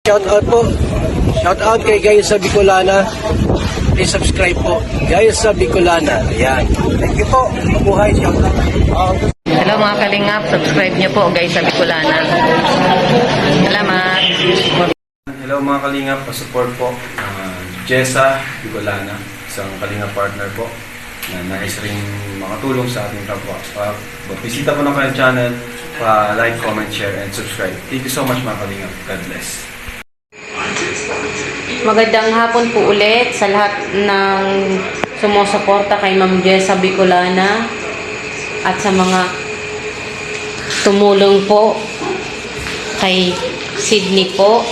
Shout out po. Shout out kay Gayus sa Bicolana. Please subscribe po. Gayus sa Bicolana. Ayan. Thank you po. Mabuhay. Shout out. Hello mga kalingap, subscribe niyo po guys sa Bicolana. Salamat. Hello mga kalingap, pa-support po Jessa Bicolana, isang kalingap partner po na nais ring makatulong sa ating kapwa. Bisita po ng kanyang channel, like, comment, share, and subscribe. Thank you so much mga kalingap. God bless. Magandang hapon po ulit sa lahat ng sumusuporta kay Ma'am Jessa Bicolana at sa mga tumulong po kay Sydney po,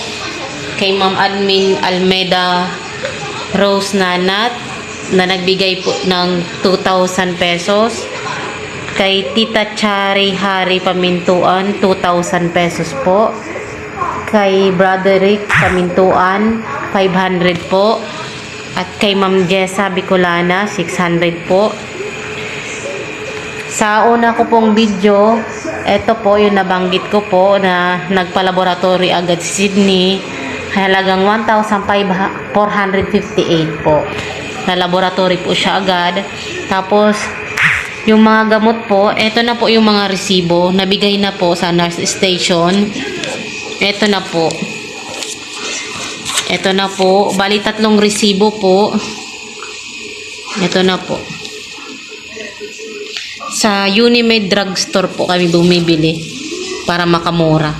kay Ma'am Admin Almeda Rose Nanat na nagbigay po ng 2,000 pesos, kay Tita Chari Hari Pamintuan 2,000 pesos po, kay Brother Rick Pamintuan 500 po, at kay Ma'am Jessa Bicolana 600 po. Sa una ko pong video, ito po yung nabanggit ko po na nagpa-laboratory agad si Sydney, halagang 1,458 po. Na laboratory po siya agad. Tapos, yung mga gamot po, ito na po yung mga resibo, nabigay na po sa nurse station. Ito na po. Ito na po. Bali, 3 resibo po. Ito na po. Sa Unimed Drugstore po kami bumibili para makamura.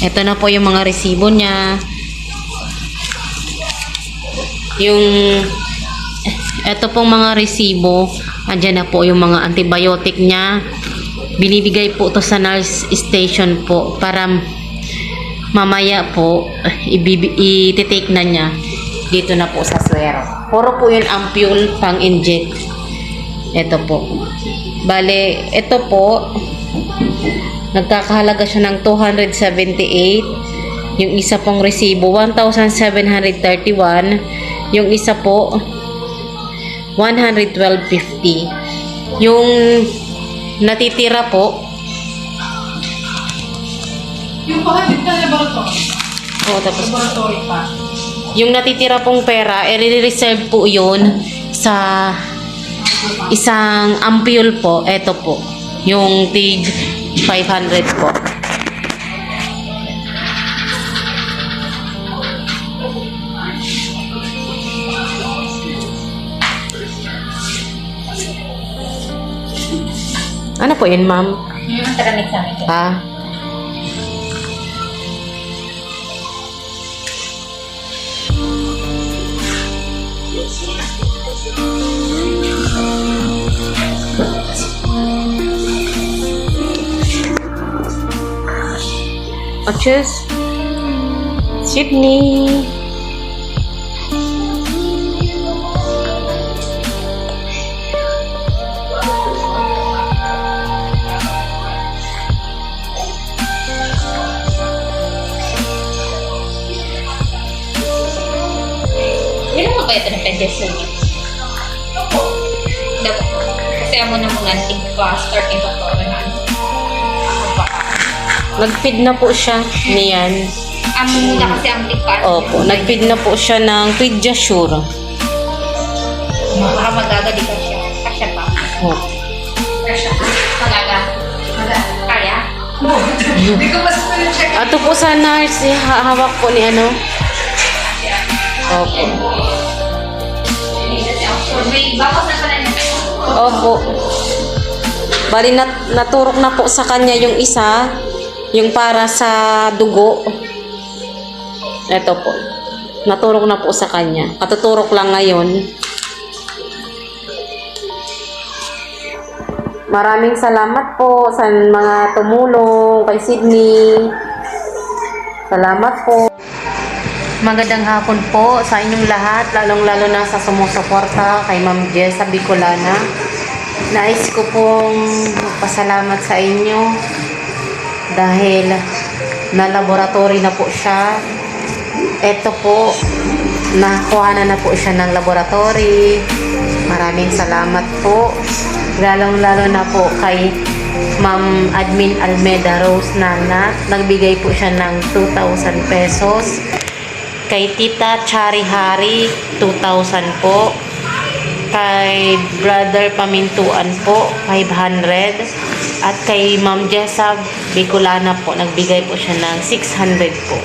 Ito na po yung mga resibo niya. Ito pong mga resibo, andyan na po yung mga antibiotic niya. Binibigay po to sa nurse station po para mamaya po i-take na niya dito na po sa swero. Puro po yung ampule pang-inject. Ito po. Bale, ito po nagkakahalaga siya ng 278. Yung isa pong resibo 1,731. Yung isa po 112.50. Yung natitira po yung pahatid na laboratory. Tapos Laboratory pa. yung natitira pong pera, i-reserve po yun sa isang ampule po. Ito po. Yung tig 500 po. Ano po yun, ma'am? Yung taramig sa amin. Ha? Cheers. Sydney. Ilan mo ba ito ng pension? Opo. Dapat. Kasi amo na mga starting pa po na. Nag-feed na po siya niyan. Amo muna kasi ang tigpas. Opo, nag-feed na po siya ng Pediasure. Baka magagali ka siya. Kasya pa. Opo. Kasya pa. Kaya? Hindi ko mas check. Ato po sa nurse, hawak po ni ano? Opo. May bawas na pala niya. Opo. Bali naturok na po sa kanya yung isa, yung para sa dugo. Ito po. Naturok na po sa kanya. Katuturok lang ngayon. Maraming salamat po sa mga tumulong kay Sydney. Salamat po. Magandang hapon po sa inyong lahat, lalong-lalo na sa sumusuporta kay Ma'am Jessa Bicolana. Nais ko pong magpasalamat sa inyo dahil na-laboratory na po siya. Ito po, nakuha na po siya ng laboratory. Maraming salamat po. Lalong-lalo na po kay Ma'am Admin Almeda Rose Nana, nagbigay po siya ng 2,000 pesos. Kay Tita Chari Hari, 2,000 po. Kay Brother Pamintuan po, 500. At kay Ma'am Jessa Bicolana po, nagbigay po siya ng 600 po.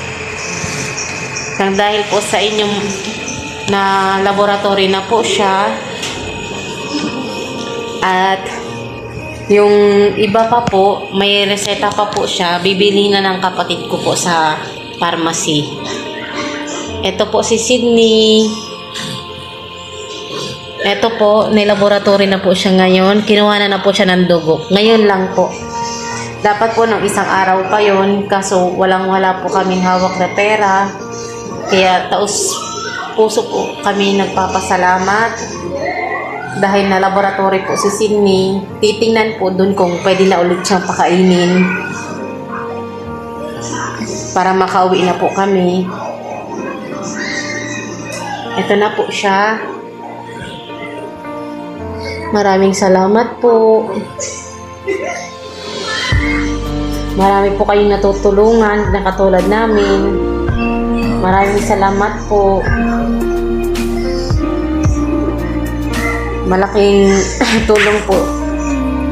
Nang dahil po sa inyong na laboratory na po siya, at yung iba pa po, may reseta pa po siya, bibili na ng kapatid ko po sa pharmacy. Ito po si Sydney. Ito po, nilaboratory na po siya ngayon. Kinuha na po siya ng dugo. Ngayon lang po. Dapat po nung isang araw pa yon, kaso wala po kaming hawak na pera. Kaya taos puso po kami nagpapasalamat. Dahil na laboratory po si Sydney, titingnan po dun kung pwede na ulit siyang pakainin. Para makauwi na po kami. Ito na po siya. Maraming salamat po. Marami po kayong natutulungan na katulad namin. Maraming salamat po. Malaking tulong po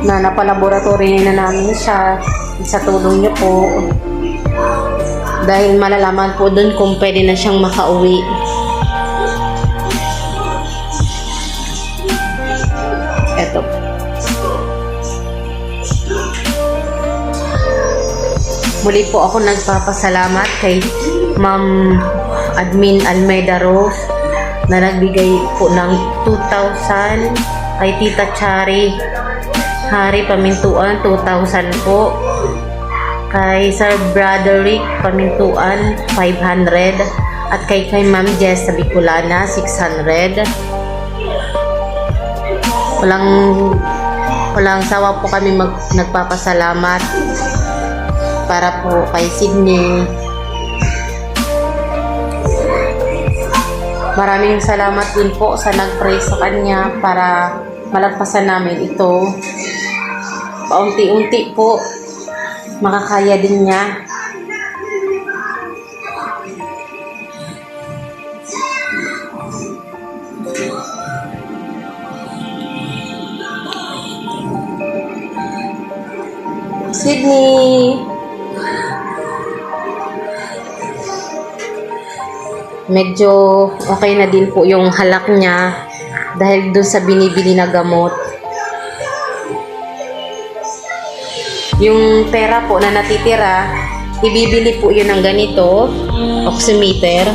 na napalaboratory na namin siya sa tulong niyo po. Dahil malalaman po dun kung pwede na siyang makauwi. Eto. Muli po ako nagpapasalamat kay Ma'am Admin Almeda Rose na nagbigay po ng 2,000, kay Tita Chari Hari Pamintuan 2,000 po, kay Sir Broderick Pamintuan 500, at kay Ma'am Jess Bicolana 600. Walang sawa po kami nagpapasalamat para po kay Sydney. Maraming salamat din po sa nag-pray sa kanya para malagpasan namin ito. Paunti-unti po makakaya din niya. Sydney, medyo okay na din po yung halak niya dahil dun sa binibili na gamot. Yung pera po na natitira, ibibili po yun ng ganito, oximeter,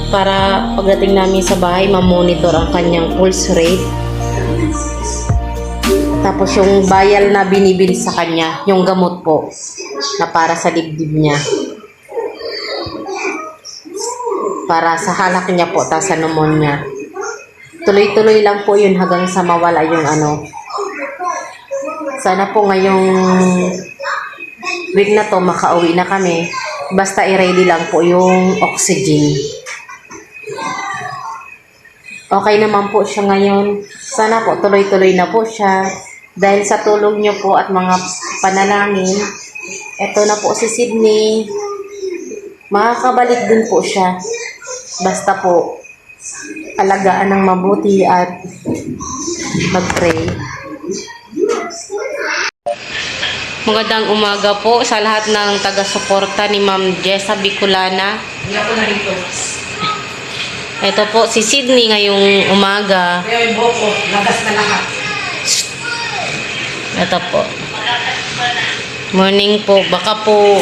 para pagdating namin sa bahay, ma-monitor ang kanyang pulse rate. Tapos yung vial na binibili sa kanya, yung gamot po, na para sa dibdib niya. Para sa halak niya po, ta sa pneumonia. Tuloy-tuloy lang po yun hanggang sa mawala yung ano. Sana po ngayong week na to makauwi na kami. Basta i-ready lang po yung oxygen. Okay naman po siya ngayon. Sana po tuloy-tuloy na po siya. Dahil sa tulong niyo po at mga panalangin, eto na po si Sydney. Makakabalik din po siya. Basta po, alagaan ng mabuti at mag-pray. Magandang umaga po sa lahat ng taga-suporta ni Ma'am Jessa Bicolana. Hindi ako narito. Ito po si Sydney ngayong umaga. Kaya yung buhok ko, lagas na lahat. Ito po. Morning po. Baka po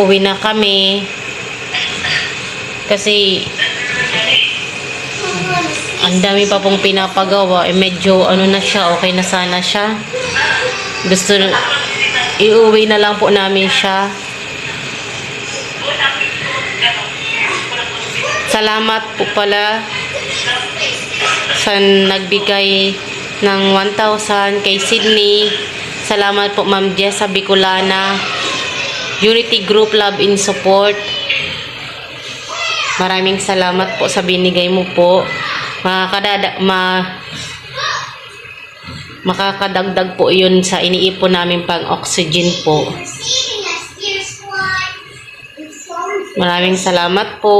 uwi na kami. Kasi ang dami pa pong pinapagawa. Medyo ano na siya. Okay na sana siya. Gusto iuwi na lang po namin siya. Salamat po pala sa nagbigay ng 1,000 kay Sydney. Salamat po Ma'am Jessa Bicolana, Unity Group Love in Support. Maraming salamat po sa binigay mo po. makakadagdag po yun sa iniipon namin pang oxygen po. Maraming salamat po.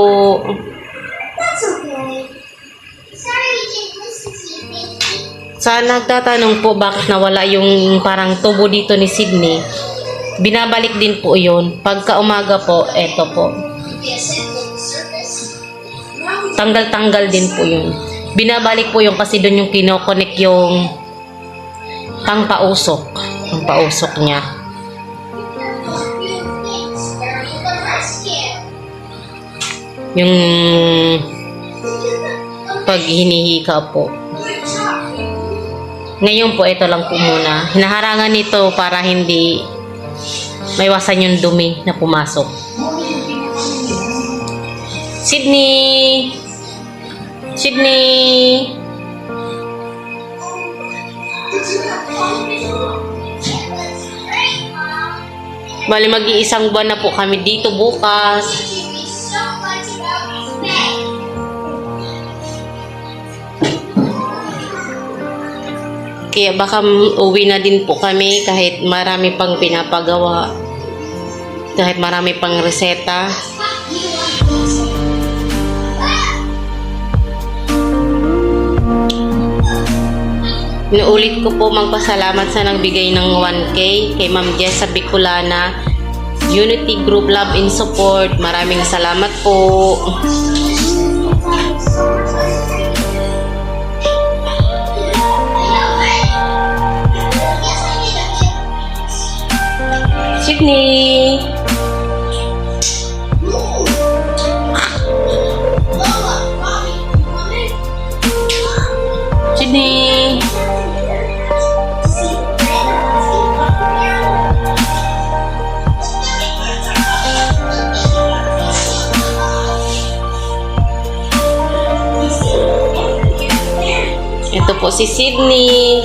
Sa nagtatanong po bakit nawala yung parang tubo dito ni Sydney, binabalik din po yun. Pagka umaga po, eto po. Tanggal-tanggal din po yun. Binabalik po yung kasi doon yung kinokonek yung pangpausok. Ang pausok niya. Yung pag hinihika po. Ngayon po, ito lang po muna. Hinaharangan nito para hindi maiwasan yung dumi na pumasok. Sydney! Sydney! Bali, mag-iisang buwan na po kami dito bukas. Kaya baka uwi na din po kami kahit marami pang pinapagawa. Kahit marami pang reseta. Inuulit ko po magpasalamat sa nagbigay ng 1K kay Ma'am Jessa Bicolana, Unity Group Love and Support. Maraming salamat po. Sydney! Sydney! Ito po si Sydney.